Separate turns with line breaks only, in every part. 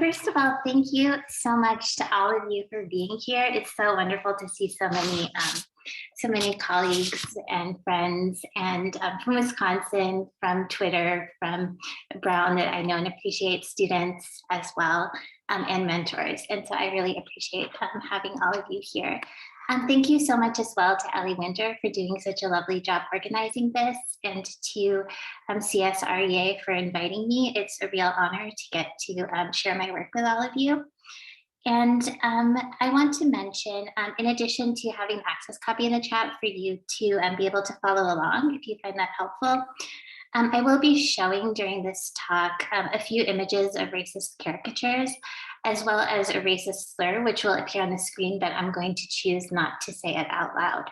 first of all, thank you so much to all of you for being here. It's so wonderful to see so many colleagues and friends, and from Wisconsin, from Twitter, from Brown that I know and appreciate, students as well, and mentors. And so I really appreciate having all of you here. Thank you so much as well to Ellie Winter for doing such a lovely job organizing this, and to CSREA for inviting me. It's a real honor to get to share my work with all of you. And I want to mention, in addition to having access copy in the chat for you to be able to follow along if you find that helpful, I will be showing during this talk a few images of racist caricatures, as well as a racist slur, which will appear on the screen, but I'm going to choose not to say it out loud.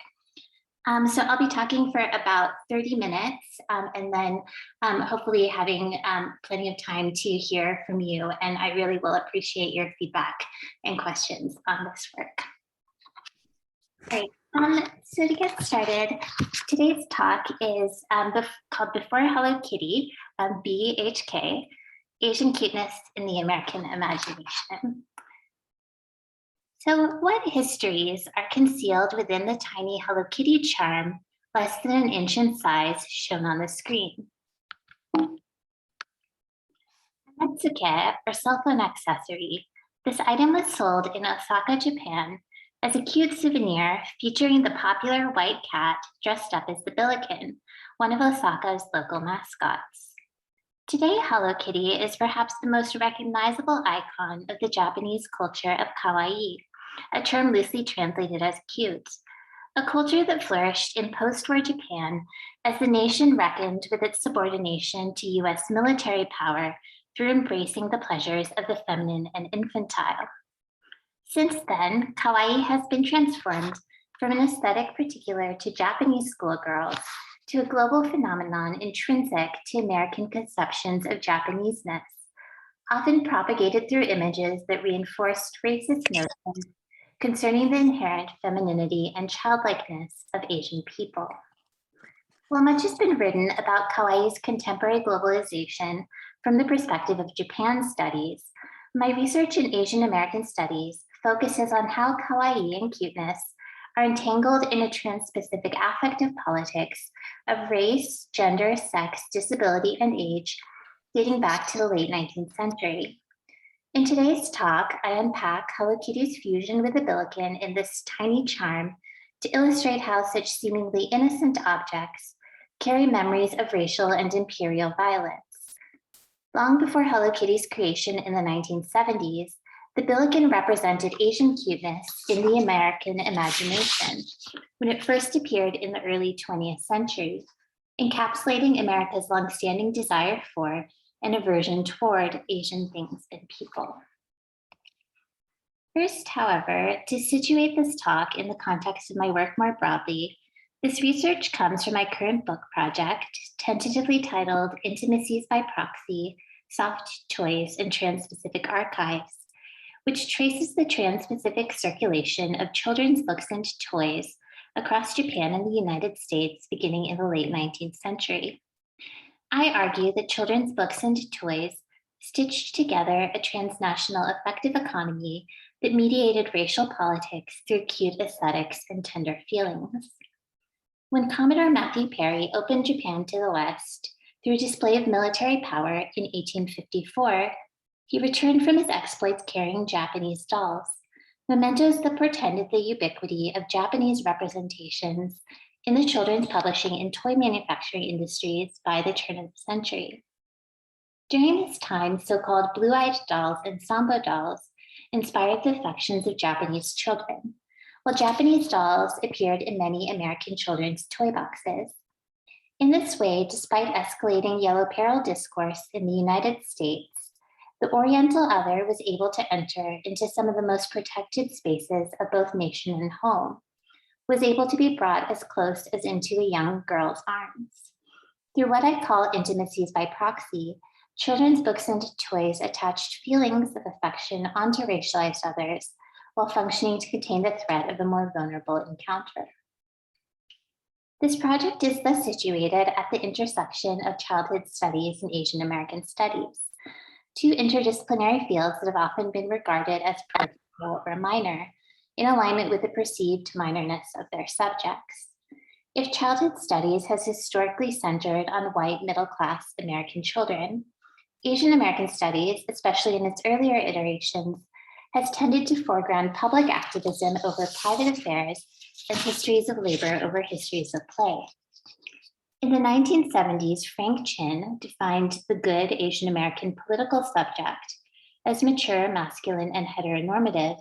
So I'll be talking for about 30 minutes, and then hopefully having plenty of time to hear from you. And I really will appreciate your feedback and questions on this work. All right. So to get started, today's talk is called Before Hello Kitty, BHK, Asian Cuteness in the American Imagination. So what histories are concealed within the tiny Hello Kitty charm, less than an inch in size, shown on the screen? Kanesaka, or cell phone accessory. This item was sold in Osaka, Japan, as a cute souvenir featuring the popular white cat dressed up as the Billiken, one of Osaka's local mascots. Today, Hello Kitty is perhaps the most recognizable icon of the Japanese culture of kawaii, a term loosely translated as cute, a culture that flourished in post-war Japan as the nation reckoned with its subordination to US military power through embracing the pleasures of the feminine and infantile. Since then, kawaii has been transformed from an aesthetic particular to Japanese schoolgirls to a global phenomenon intrinsic to American conceptions of Japaneseness, often propagated through images that reinforced racist notions concerning the inherent femininity and childlikeness of Asian people. While much has been written about kawaii's contemporary globalization from the perspective of Japan studies, my research in Asian American studies focuses on how kawaii and cuteness are entangled in a trans-specific affective politics of race, gender, sex, disability, and age dating back to the late 19th century. In today's talk, I unpack Hello Kitty's fusion with the Billiken in this tiny charm to illustrate how such seemingly innocent objects carry memories of racial and imperial violence. Long before Hello Kitty's creation in the 1970s, the Billiken represented Asian cuteness in the American imagination when it first appeared in the early 20th century, encapsulating America's longstanding desire for and aversion toward Asian things and people. First, however, to situate this talk in the context of my work more broadly, this research comes from my current book project, tentatively titled Intimacies by Proxy, Soft Toys and Trans-Pacific Archives, which traces the trans-Pacific circulation of children's books and toys across Japan and the United States beginning in the late 19th century. I argue that children's books and toys stitched together a transnational affective economy that mediated racial politics through cute aesthetics and tender feelings. When Commodore Matthew Perry opened Japan to the West through display of military power in 1854, he returned from his exploits carrying Japanese dolls, mementos that portended the ubiquity of Japanese representations in the children's publishing and toy manufacturing industries by the turn of the century. During this time, so-called blue-eyed dolls and sambo dolls inspired the affections of Japanese children, while Japanese dolls appeared in many American children's toy boxes. In this way, despite escalating yellow peril discourse in the United States, the Oriental other was able to enter into some of the most protected spaces of both nation and home, was able to be brought as close as into a young girl's arms. Through what I call intimacies by proxy, children's books and toys attached feelings of affection onto racialized others while functioning to contain the threat of a more vulnerable encounter. This project is thus situated at the intersection of childhood studies and Asian American studies, two interdisciplinary fields that have often been regarded as peripheral or minor, in alignment with the perceived minorness of their subjects. If childhood studies has historically centered on white middle-class American children, Asian American studies, especially in its earlier iterations, has tended to foreground public activism over private affairs and histories of labor over histories of play. In the 1970s, Frank Chin defined the good Asian American political subject as mature, masculine, and heteronormative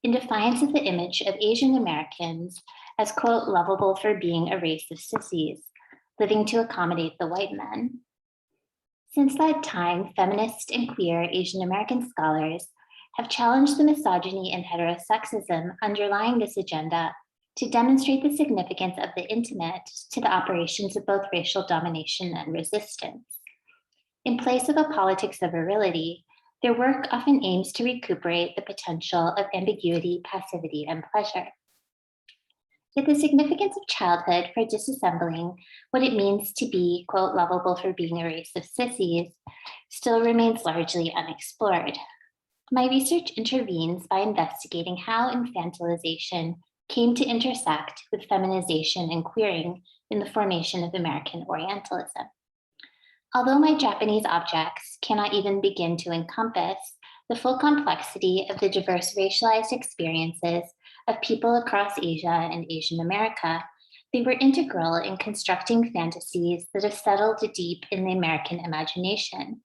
in defiance of the image of Asian Americans as, quote, lovable for being a race of sissies, living to accommodate the white men. Since that time, feminist and queer Asian American scholars have challenged the misogyny and heterosexism underlying this agenda to demonstrate the significance of the intimate to the operations of both racial domination and resistance. In place of a politics of virility, their work often aims to recuperate the potential of ambiguity, passivity, and pleasure. Yet the significance of childhood for disassembling what it means to be, quote, lovable for being a race of sissies still remains largely unexplored. My research intervenes by investigating how infantilization came to intersect with feminization and queering in the formation of American Orientalism. Although my Japanese objects cannot even begin to encompass the full complexity of the diverse racialized experiences of people across Asia and Asian America, they were integral in constructing fantasies that have settled deep in the American imagination,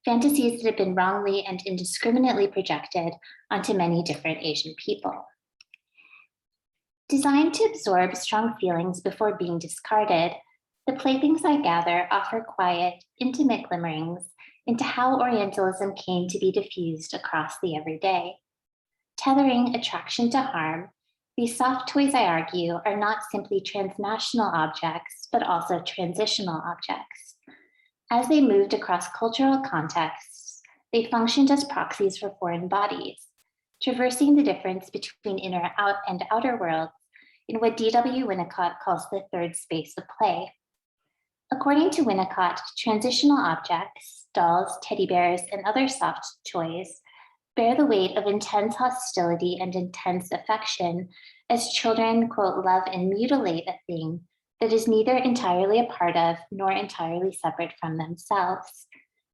fantasies that have been wrongly and indiscriminately projected onto many different Asian people. Designed to absorb strong feelings before being discarded, the playthings I gather offer quiet, intimate glimmerings into how Orientalism came to be diffused across the everyday. Tethering attraction to harm, these soft toys, I argue, are not simply transnational objects, but also transitional objects. As they moved across cultural contexts, they functioned as proxies for foreign bodies, traversing the difference between inner and outer worlds in what D.W. Winnicott calls the third space of play. According to Winnicott, transitional objects, dolls, teddy bears, and other soft toys, bear the weight of intense hostility and intense affection as children, quote, love and mutilate a thing that is neither entirely a part of nor entirely separate from themselves.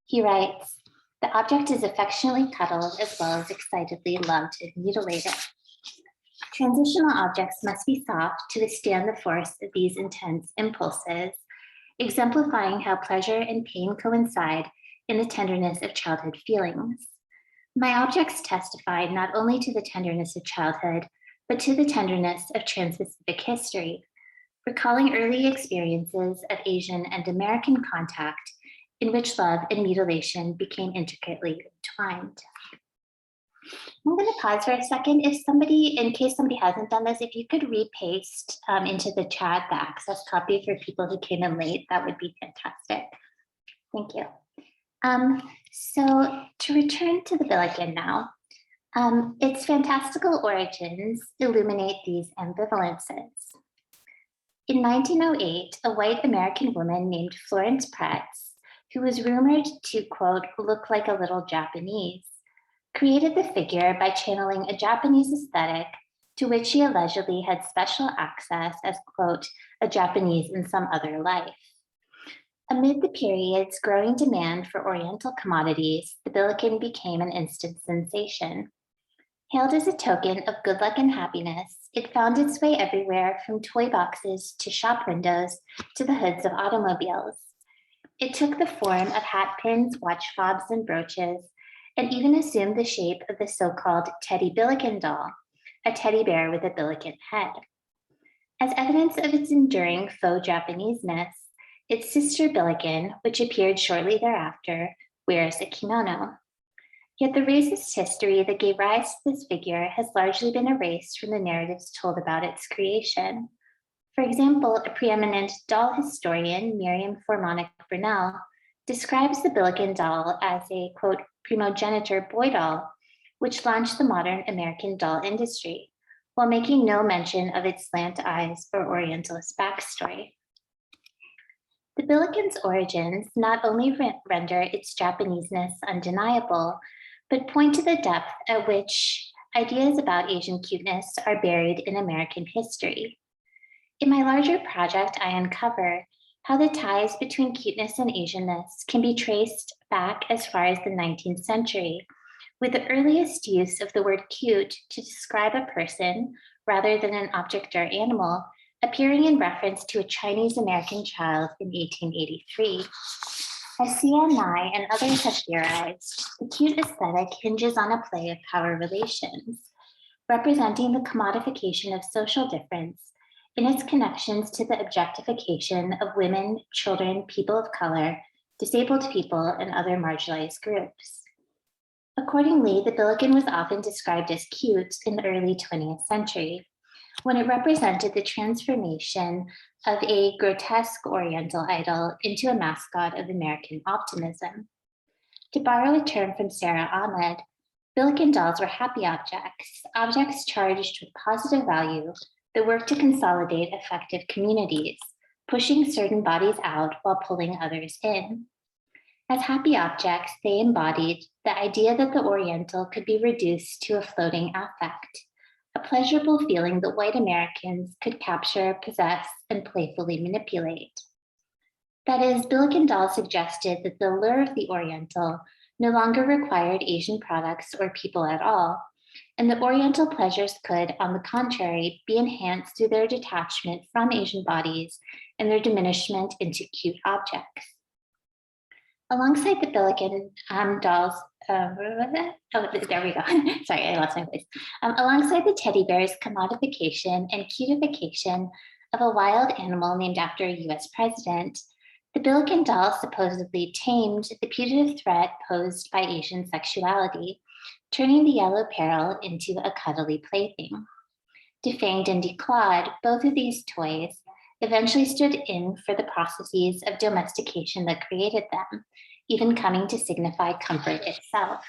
He writes, the object is affectionately cuddled as well as excitedly loved and mutilated. Transitional objects must be soft to withstand the force of these intense impulses, exemplifying how pleasure and pain coincide in the tenderness of childhood feelings. My objects testify not only to the tenderness of childhood, but to the tenderness of trans-Pacific history, recalling early experiences of Asian and American contact in which love and mutilation became intricately entwined. I'm going to pause for a second. If somebody, in case somebody hasn't done this, if you could repaste into the chat the access copy for people who came in late, that would be fantastic. Thank you. So to return to the Billiken now, its fantastical origins illuminate these ambivalences. In 1908, a white American woman named Florence Pretz, who was rumored to, quote, look like a little Japanese, created the figure by channeling a Japanese aesthetic to which she allegedly had special access as, quote, a Japanese in some other life. Amid the period's growing demand for Oriental commodities, the Billiken became an instant sensation. Hailed as a token of good luck and happiness, it found its way everywhere from toy boxes to shop windows to the hoods of automobiles. It took the form of hat pins, watch fobs, and brooches, and even assumed the shape of the so-called Teddy Billiken doll, a teddy bear with a Billiken head. As evidence of its enduring faux Japanese-ness, its sister Billiken, which appeared shortly thereafter, wears a kimono. Yet the racist history that gave rise to this figure has largely been erased from the narratives told about its creation. For example, a preeminent doll historian, Miriam Formanek Brunel, describes the Billiken doll as a, quote, primogeniture boy doll, which launched the modern American doll industry, while making no mention of its slant eyes or Orientalist backstory. The Billiken's origins not only render its Japaneseness undeniable, but point to the depth at which ideas about Asian cuteness are buried in American history. In my larger project, I uncover how the ties between cuteness and Asianness can be traced back as far as the 19th century, with the earliest use of the word cute to describe a person rather than an object or animal appearing in reference to a Chinese American child in 1883. As CNI and others have theorized, the cute aesthetic hinges on a play of power relations, representing the commodification of social difference in its connections to the objectification of women, children, people of color, disabled people, and other marginalized groups. Accordingly, the Billiken was often described as cute in the early 20th century, when it represented the transformation of a grotesque Oriental idol into a mascot of American optimism. To borrow a term from Sarah Ahmed, Billiken dolls were happy objects, objects charged with positive value that work to consolidate effective communities, pushing certain bodies out while pulling others in. As happy objects, they embodied the idea that the Oriental could be reduced to a floating affect, a pleasurable feeling that white Americans could capture, possess, and playfully manipulate. That is, Billiken dolls suggested that the lure of the Oriental no longer required Asian products or people at all, and the Oriental pleasures could, on the contrary, be enhanced through their detachment from Asian bodies and their diminishment into cute objects. Alongside the Billiken dolls, oh, there we go. Sorry, I lost my place. Alongside the teddy bear's commodification and cutification of a wild animal named after a US president, the Billiken doll supposedly tamed the putative threat posed by Asian sexuality, turning the yellow peril into a cuddly plaything. Defanged and declawed, both of these toys eventually stood in for the processes of domestication that created them, even coming to signify comfort itself.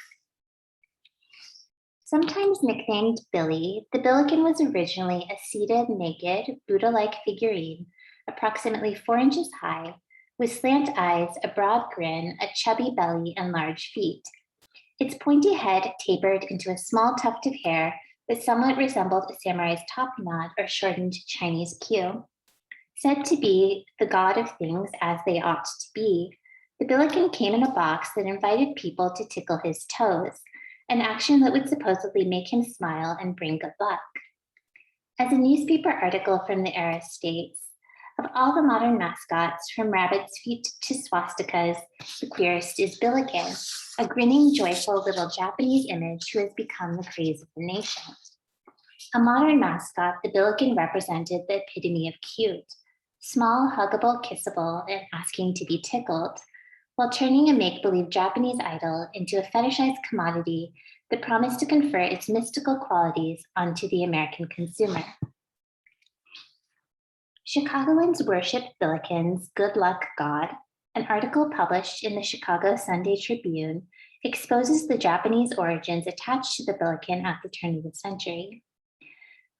Sometimes nicknamed Billy, the Billiken was originally a seated, naked, Buddha-like figurine, approximately 4 inches high, with slant eyes, a broad grin, a chubby belly, and large feet. Its pointy head tapered into a small tuft of hair that somewhat resembled a samurai's top knot or shortened Chinese queue. Said to be the god of things as they ought to be, the Billiken came in a box that invited people to tickle his toes, an action that would supposedly make him smile and bring good luck. As a newspaper article from the era states, of all the modern mascots, from rabbit's feet to swastikas, the queerest is Billiken, a grinning, joyful little Japanese image who has become the craze of the nation. A modern mascot, the Billiken represented the epitome of cute, small, huggable, kissable, and asking to be tickled, while turning a make-believe Japanese idol into a fetishized commodity that promised to confer its mystical qualities onto the American consumer. Chicagoans worship Billiken's good luck god. An article published in the Chicago Sunday Tribune exposes the Japanese origins attached to the Billiken at the turn of the century.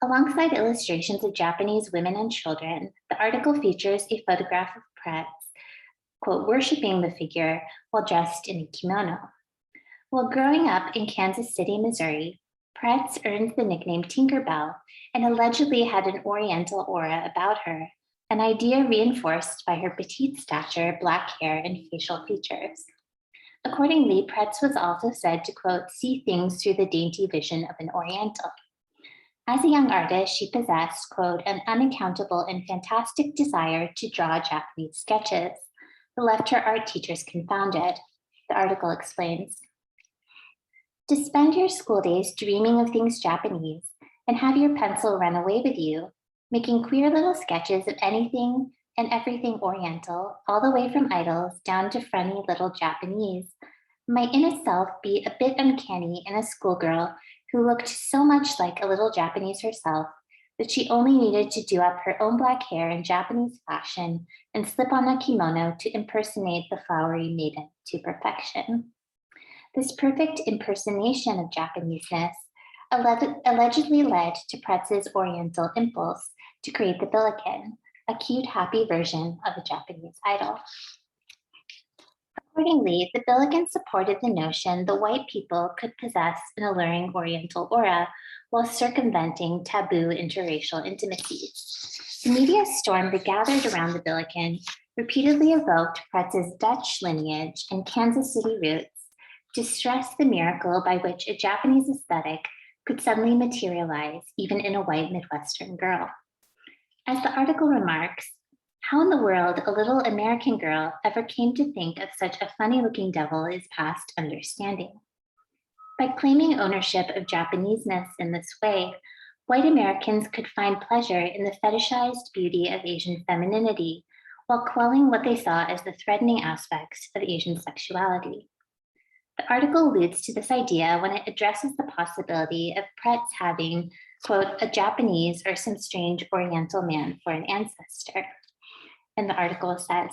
Alongside illustrations of Japanese women and children, the article features a photograph of Pretz, quote, worshiping the figure while dressed in a kimono. While growing up in Kansas City, Missouri, Pretz earned the nickname Tinkerbell and allegedly had an Oriental aura about her, an idea reinforced by her petite stature, black hair, and facial features. Accordingly, Pretz was also said to, quote, see things through the dainty vision of an Oriental. As a young artist, she possessed, quote, an unaccountable and fantastic desire to draw Japanese sketches that left her art teachers confounded, the article explains. To spend your school days dreaming of things Japanese and have your pencil run away with you, making queer little sketches of anything and everything Oriental, all the way from idols down to funny little Japanese, might in itself be a bit uncanny in a schoolgirl who looked so much like a little Japanese herself that she only needed to do up her own black hair in Japanese fashion and slip on a kimono to impersonate the flowery maiden to perfection. This perfect impersonation of Japaneseness allegedly led to Pretz's Oriental impulse to create the Billiken, a cute, happy version of a Japanese idol. Accordingly, the Billiken supported the notion that white people could possess an alluring Oriental aura while circumventing taboo interracial intimacies. The media storm that gathered around the Billiken repeatedly evoked Pretz's Dutch lineage and Kansas City roots to stress the miracle by which a Japanese aesthetic could suddenly materialize even in a white Midwestern girl. As the article remarks, how in the world a little American girl ever came to think of such a funny-looking devil is past understanding. By claiming ownership of Japaneseness in this way, white Americans could find pleasure in the fetishized beauty of Asian femininity while quelling what they saw as the threatening aspects of Asian sexuality. The article alludes to this idea when it addresses the possibility of Pretz having, quote, a Japanese or some strange Oriental man for an ancestor. And the article says,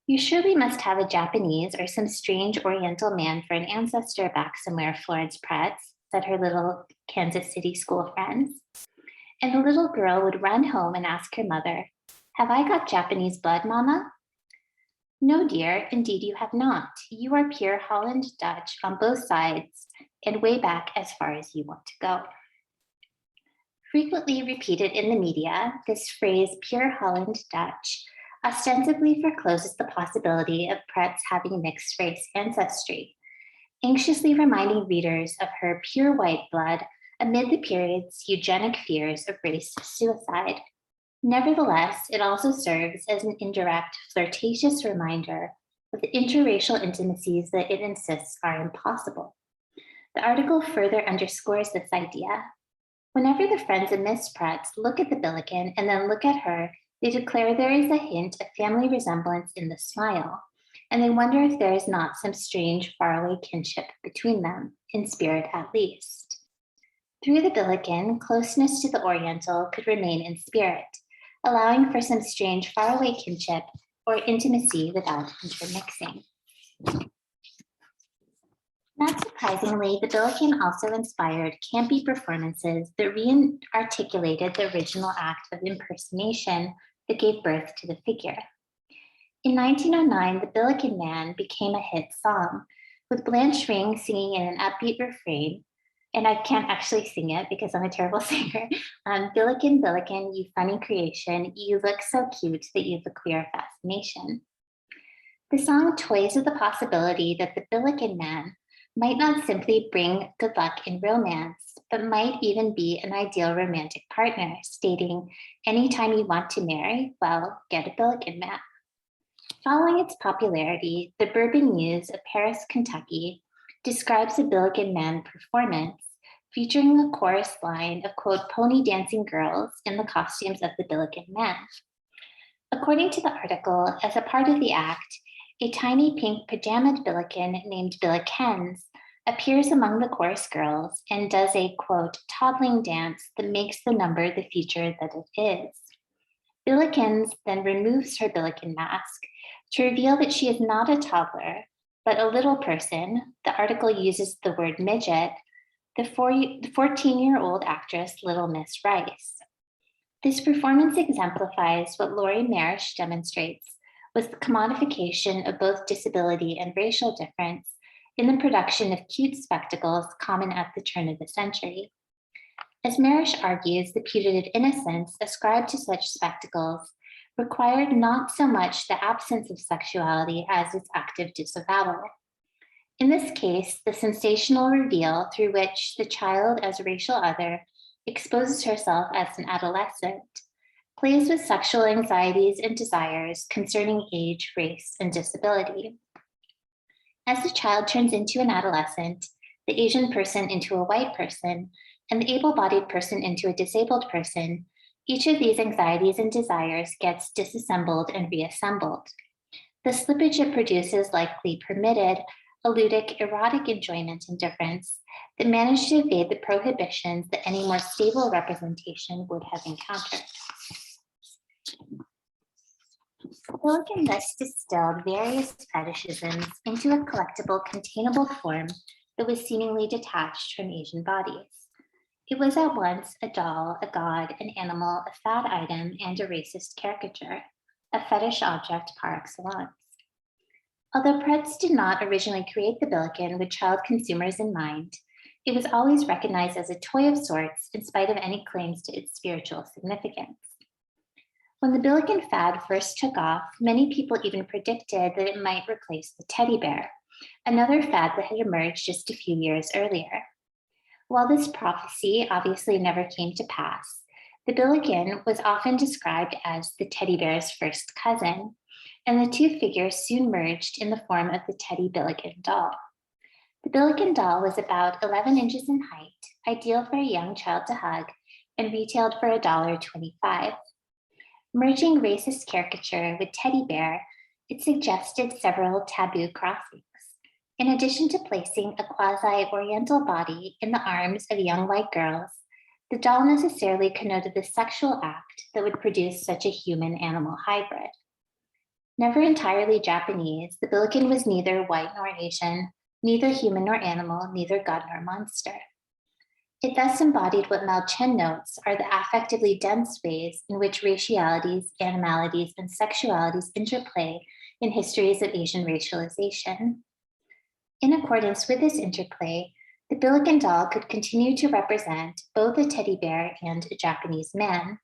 you surely must have a Japanese or some strange Oriental man for an ancestor back somewhere, Florence Pretz, said her little Kansas City school friends. And the little girl would run home and ask her mother, have I got Japanese blood, Mama? No, dear, indeed you have not. You are pure Holland Dutch on both sides and way back as far as you want to go. Frequently repeated in the media, this phrase, pure Holland Dutch, ostensibly forecloses the possibility of Pretz having mixed race ancestry, anxiously reminding readers of her pure white blood amid the period's eugenic fears of racist suicide. Nevertheless, it also serves as an indirect, flirtatious reminder of the interracial intimacies that it insists are impossible. The article further underscores this idea. Whenever the friends of Miss Pretz look at the Billiken and then look at her, they declare there is a hint of family resemblance in the smile, and they wonder if there is not some strange faraway kinship between them, in spirit at least. Through the Billiken, closeness to the Oriental could remain in spirit, allowing for some strange faraway kinship or intimacy without intermixing. Not surprisingly, the Billiken also inspired campy performances that re-articulated the original act of impersonation that gave birth to the figure. In 1909, the Billiken Man became a hit song, with Blanche Ring singing in an upbeat refrain, and I can't actually sing it because I'm a terrible singer. Billiken, Billiken, you funny creation, you look so cute that you've a queer fascination. The song toys with the possibility that the Billiken Man might not simply bring good luck in romance, but might even be an ideal romantic partner, stating, anytime you want to marry, well, get a Billiken Man. Following its popularity, the Bourbon News of Paris, Kentucky, describes a Billiken Man performance featuring a chorus line of, quote, pony dancing girls in the costumes of the Billiken Man. According to the article, as a part of the act, a tiny pink pajamaed Billiken named Billikens appears among the chorus girls and does a, quote, toddling dance that makes the number the feature that it is. Billikens then removes her Billiken mask to reveal that she is not a toddler, but a little person. The article uses the word midget, the 14-year-old actress Little Miss Rice. This performance exemplifies what Laurie Marish demonstrates was the commodification of both disability and racial difference in the production of cute spectacles common at the turn of the century. As Marish argues, the putative innocence ascribed to such spectacles required not so much the absence of sexuality as its active disavowal. In this case, the sensational reveal through which the child as a racial other exposes herself as an adolescent plays with sexual anxieties and desires concerning age, race, and disability. As the child turns into an adolescent, the Asian person into a white person, and the able-bodied person into a disabled person, each of these anxieties and desires gets disassembled and reassembled. The slippage it produces likely permitted a ludic, erotic enjoyment and difference that managed to evade the prohibitions that any more stable representation would have encountered. Billiken thus distilled various fetishisms into a collectible, containable form that was seemingly detached from Asian bodies. It was at once a doll, a god, an animal, a fad item, and a racist caricature, a fetish object par excellence. Although Pretz did not originally create the Billiken with child consumers in mind, it was always recognized as a toy of sorts in spite of any claims to its spiritual significance. When the Billiken fad first took off, many people even predicted that it might replace the teddy bear, another fad that had emerged just a few years earlier. While this prophecy obviously never came to pass, the Billiken was often described as the teddy bear's first cousin, and the two figures soon merged in the form of the Teddy Billiken doll. The Billiken doll was about 11 inches in height, ideal for a young child to hug, and retailed for $1.25. Merging racist caricature with teddy bear, it suggested several taboo crossings. In addition to placing a quasi-oriental body in the arms of young white girls, the doll necessarily connoted the sexual act that would produce such a human-animal hybrid. Never entirely Japanese, the Billiken was neither white nor Asian, neither human nor animal, neither god nor monster. It thus embodied what Mao Chen notes are the affectively dense ways in which racialities, animalities, and sexualities interplay in histories of Asian racialization. In accordance with this interplay, the Billiken doll could continue to represent both a teddy bear and a Japanese man.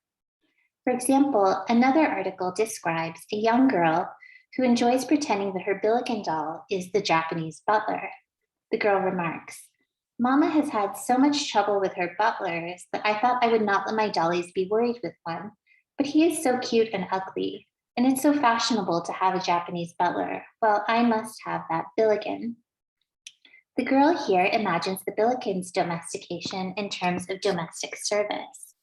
For example, another article describes a young girl who enjoys pretending that her Billiken doll is the Japanese butler. The girl remarks, "Mama has had so much trouble with her butlers that I thought I would not let my dollies be worried with one, but he is so cute and ugly, and it's so fashionable to have a Japanese butler. Well, I must have that Billiken." The girl here imagines the Billiken's domestication in terms of domestic service.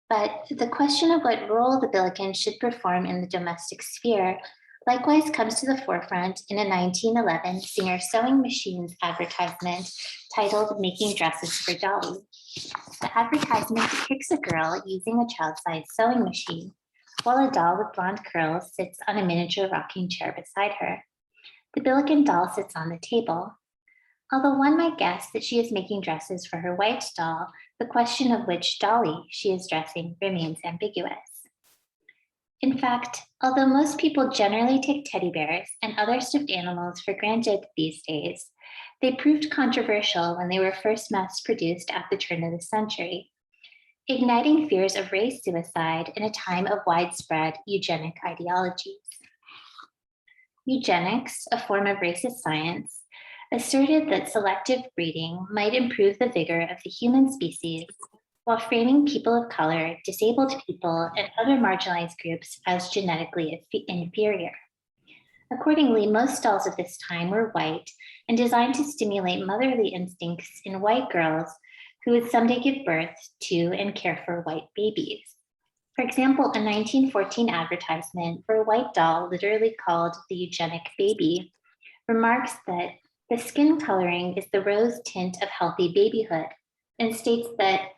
But the question of what role the Billiken should perform in the domestic sphere likewise comes to the forefront in a 1911 Singer Sewing Machines advertisement titled "Making Dresses for Dolly." The advertisement depicts a girl using a child-sized sewing machine, while a doll with blonde curls sits on a miniature rocking chair beside her. The Billiken doll sits on the table. Although one might guess that she is making dresses for her white doll, the question of which dolly she is dressing remains ambiguous. In fact, although most people generally take teddy bears and other stuffed animals for granted these days, they proved controversial when they were first mass-produced at the turn of the century, igniting fears of race suicide in a time of widespread eugenic ideologies. Eugenics, a form of racist science, asserted that selective breeding might improve the vigor of the human species while framing people of color, disabled people, and other marginalized groups as genetically inferior. Accordingly, most dolls of this time were white and designed to stimulate motherly instincts in white girls who would someday give birth to and care for white babies. For example, a 1914 advertisement for a white doll, literally called the eugenic baby, remarks that the skin coloring is the rose tint of healthy babyhood and states that,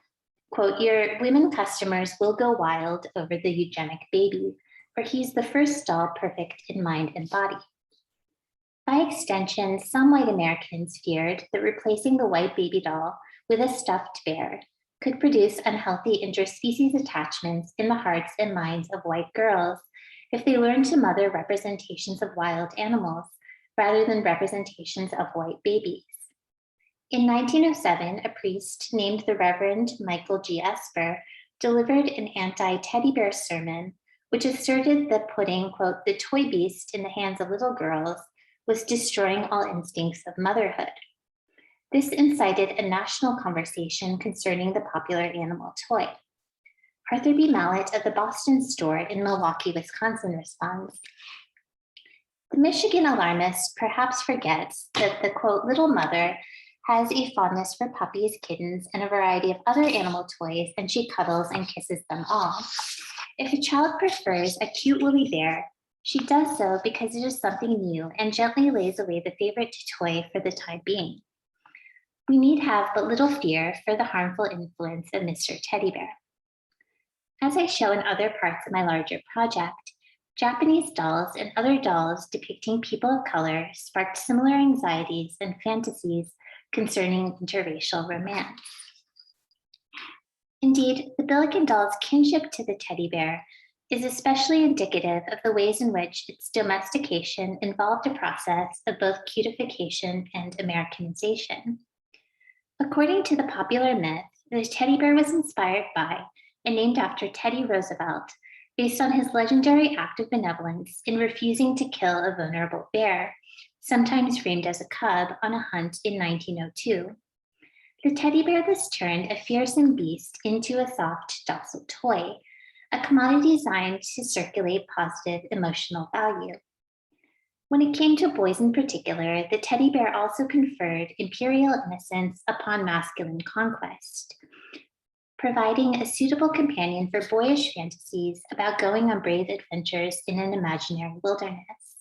quote, "Your women customers will go wild over the eugenic baby, for he's the first doll perfect in mind and body." By extension, some white Americans feared that replacing the white baby doll with a stuffed bear could produce unhealthy interspecies attachments in the hearts and minds of white girls if they learned to mother representations of wild animals rather than representations of white babies. In 1907, a priest named the Reverend Michael G. Esper delivered an anti-teddy bear sermon, which asserted that putting, quote, "the toy beast in the hands of little girls was destroying all instincts of motherhood." This incited a national conversation concerning the popular animal toy. Arthur B. Mallett of the Boston store in Milwaukee, Wisconsin responds, "The Michigan alarmist perhaps forgets that the, quote, little mother has a fondness for puppies, kittens, and a variety of other animal toys, and she cuddles and kisses them all. If a child prefers a cute woolly bear, she does so because it is something new and gently lays away the favorite toy for the time being. We need have but little fear for the harmful influence of Mr. Teddy Bear." As I show in other parts of my larger project, Japanese dolls and other dolls depicting people of color sparked similar anxieties and fantasies concerning interracial romance. Indeed, the Billiken doll's kinship to the teddy bear is especially indicative of the ways in which its domestication involved a process of both cutification and Americanization. According to the popular myth, the teddy bear was inspired by and named after Teddy Roosevelt, based on his legendary act of benevolence in refusing to kill a vulnerable bear, sometimes framed as a cub, on a hunt in 1902. The teddy bear thus turned a fearsome beast into a soft, docile toy, a commodity designed to circulate positive emotional value. When it came to boys in particular, the teddy bear also conferred imperial innocence upon masculine conquest, providing a suitable companion for boyish fantasies about going on brave adventures in an imaginary wilderness.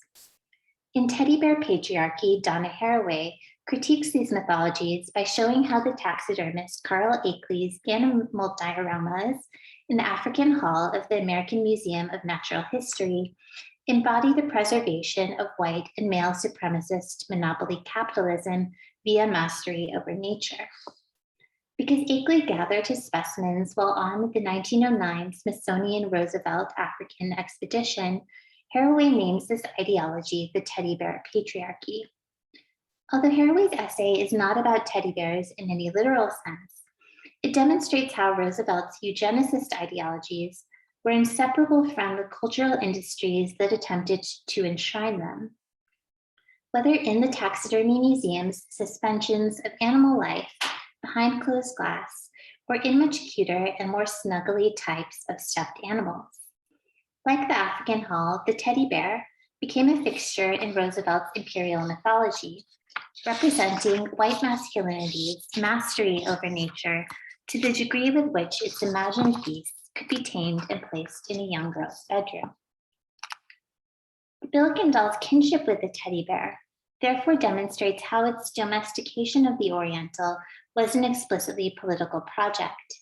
In Teddy Bear Patriarchy, Donna Haraway critiques these mythologies by showing how the taxidermist Carl Akeley's animal dioramas in the African Hall of the American Museum of Natural History embody the preservation of white and male supremacist monopoly capitalism via mastery over nature. Because Akeley gathered his specimens while on the 1909 Smithsonian Roosevelt African expedition, Haraway names this ideology the teddy bear patriarchy. Although Haraway's essay is not about teddy bears in any literal sense, it demonstrates how Roosevelt's eugenicist ideologies were inseparable from the cultural industries that attempted to enshrine them. Whether in the taxidermy museum's suspensions of animal life behind closed glass, or in much cuter and more snuggly types of stuffed animals. Like the African Hall, the teddy bear became a fixture in Roosevelt's imperial mythology, representing white masculinity's mastery over nature to the degree with which its imagined beasts could be tamed and placed in a young girl's bedroom. The Billiken doll's kinship with the teddy bear therefore demonstrates how its domestication of the Oriental was an explicitly political project.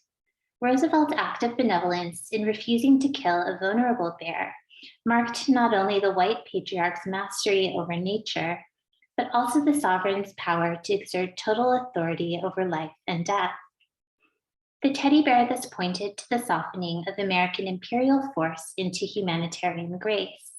Roosevelt's act of benevolence in refusing to kill a vulnerable bear marked not only the white patriarch's mastery over nature, but also the sovereign's power to exert total authority over life and death. The teddy bear thus pointed to the softening of American imperial force into humanitarian grace.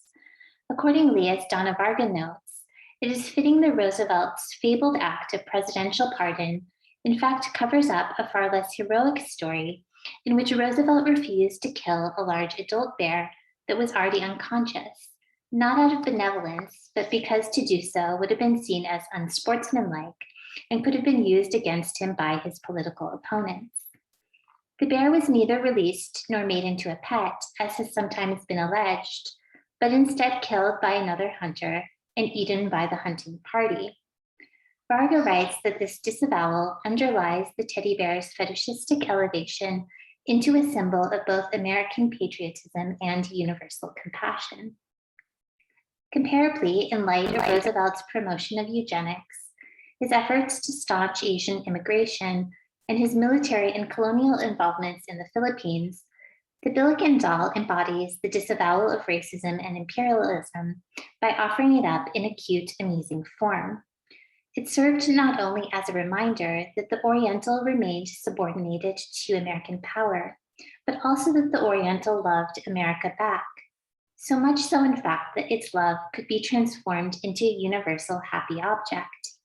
Accordingly, as Donna Varga notes, it is fitting that Roosevelt's fabled act of presidential pardon in fact covers up a far less heroic story in which Roosevelt refused to kill a large adult bear that was already unconscious, not out of benevolence, but because to do so would have been seen as unsportsmanlike and could have been used against him by his political opponents. The bear was neither released nor made into a pet, as has sometimes been alleged, but instead killed by another hunter and eaten by the hunting party. Varga writes that this disavowal underlies the teddy bear's fetishistic elevation into a symbol of both American patriotism and universal compassion. Comparably, in light of Roosevelt's promotion of eugenics, his efforts to staunch Asian immigration, and his military and colonial involvements in the Philippines, the Billiken doll embodies the disavowal of racism and imperialism by offering it up in a cute, amusing form. It served not only as a reminder that the Oriental remained subordinated to American power, but also that the Oriental loved America back. So much so, in fact, that its love could be transformed into a universal happy object.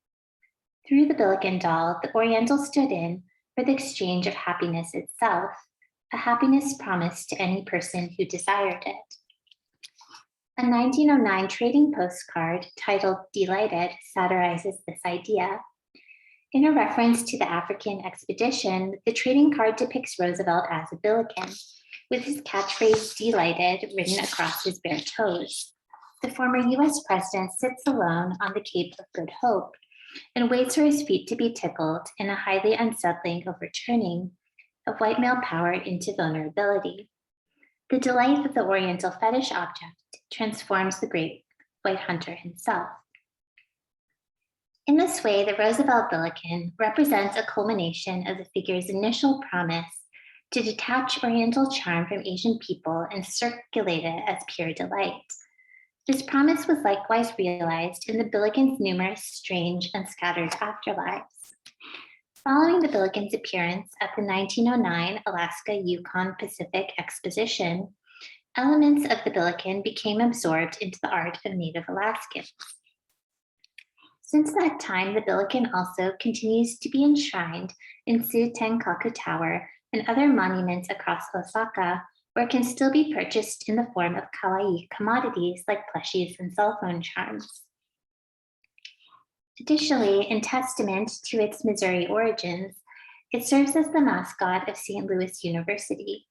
Through the Billiken doll, the Oriental stood in for the exchange of happiness itself, a happiness promised to any person who desired it. A 1909 trading postcard titled Delighted satirizes this idea. In a reference to the African expedition, the trading card depicts Roosevelt as a Billiken, with his catchphrase Delighted written across his bare toes. The former US president sits alone on the Cape of Good Hope and waits for his feet to be tickled in a highly unsettling overturning of white male power into vulnerability. The delight of the Oriental fetish object transforms the great white hunter himself. In this way, the Roosevelt Billiken represents a culmination of the figure's initial promise to detach Oriental charm from Asian people and circulate it as pure delight. This promise was likewise realized in the Billiken's numerous strange and scattered afterlives. Following the Billiken's appearance at the 1909 Alaska Yukon Pacific Exposition, elements of the Billiken became absorbed into the art of Native Alaskans. Since that time, the Billiken also continues to be enshrined in Sutenkaku Tower and other monuments across Osaka, where it can still be purchased in the form of kawaii commodities like plushies and cell phone charms. Additionally, in testament to its Missouri origins, it serves as the mascot of St. Louis University.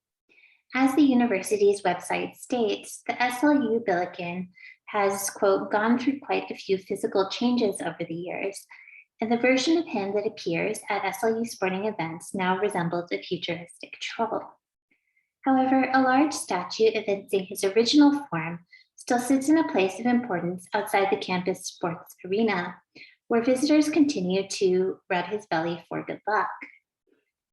As the university's website states, the SLU Billiken has, quote, gone through quite a few physical changes over the years, and the version of him that appears at SLU sporting events now resembles a futuristic troll. However, a large statue evincing his original form still sits in a place of importance outside the campus sports arena, where visitors continue to rub his belly for good luck.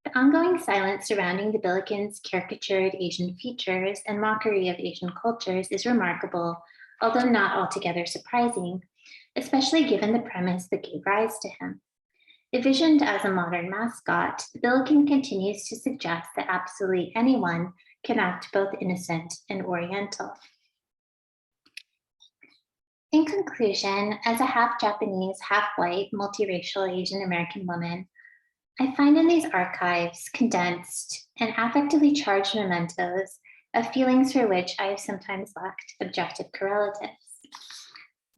The ongoing silence surrounding the Billiken's caricatured Asian features and mockery of Asian cultures is remarkable, although not altogether surprising, especially given the premise that gave rise to him. Envisioned as a modern mascot, the Billiken continues to suggest that absolutely anyone can act both innocent and oriental. In conclusion, as a half-Japanese, half-white, multiracial Asian American woman, I find in these archives condensed and affectively charged mementos of feelings for which I have sometimes lacked objective correlatives.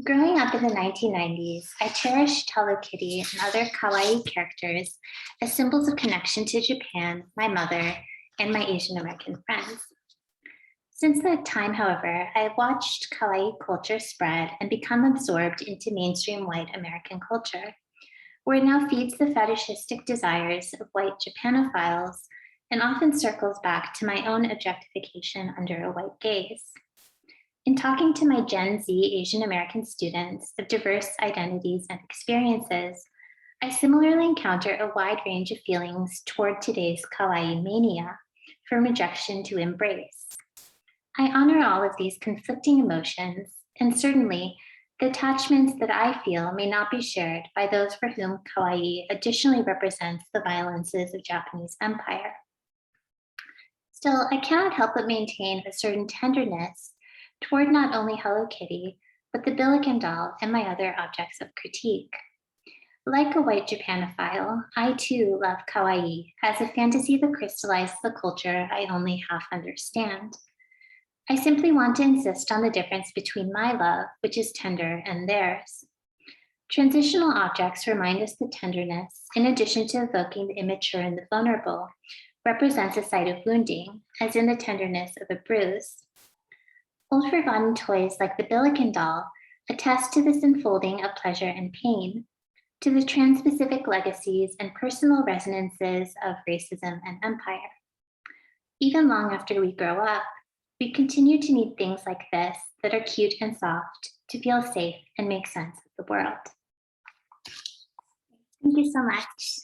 Growing up in the 1990s, I cherished Hello Kitty and other kawaii characters as symbols of connection to Japan, my mother, and my Asian American friends. Since that time, however, I have watched kawaii culture spread and become absorbed into mainstream white American culture, where it now feeds the fetishistic desires of white Japanophiles and often circles back to my own objectification under a white gaze. In talking to my Gen Z Asian American students of diverse identities and experiences, I similarly encounter a wide range of feelings toward today's kawaii mania, from rejection to embrace. I honor all of these conflicting emotions, and certainly the attachments that I feel may not be shared by those for whom kawaii additionally represents the violences of Japanese empire. Still, I cannot help but maintain a certain tenderness toward not only Hello Kitty, but the Billiken doll and my other objects of critique. Like a white Japanophile, I too love kawaii as a fantasy that crystallizes the culture I only half understand. I simply want to insist on the difference between my love, which is tender, and theirs. Transitional objects remind us that tenderness, in addition to evoking the immature and the vulnerable, represents a site of wounding, as in the tenderness of a bruise. Old forgotten toys like the Billiken doll attest to this unfolding of pleasure and pain, to the trans-Pacific legacies and personal resonances of racism and empire. Even long after we grow up, we continue to need things like this that are cute and soft to feel safe and make sense of the world. Thank you so much.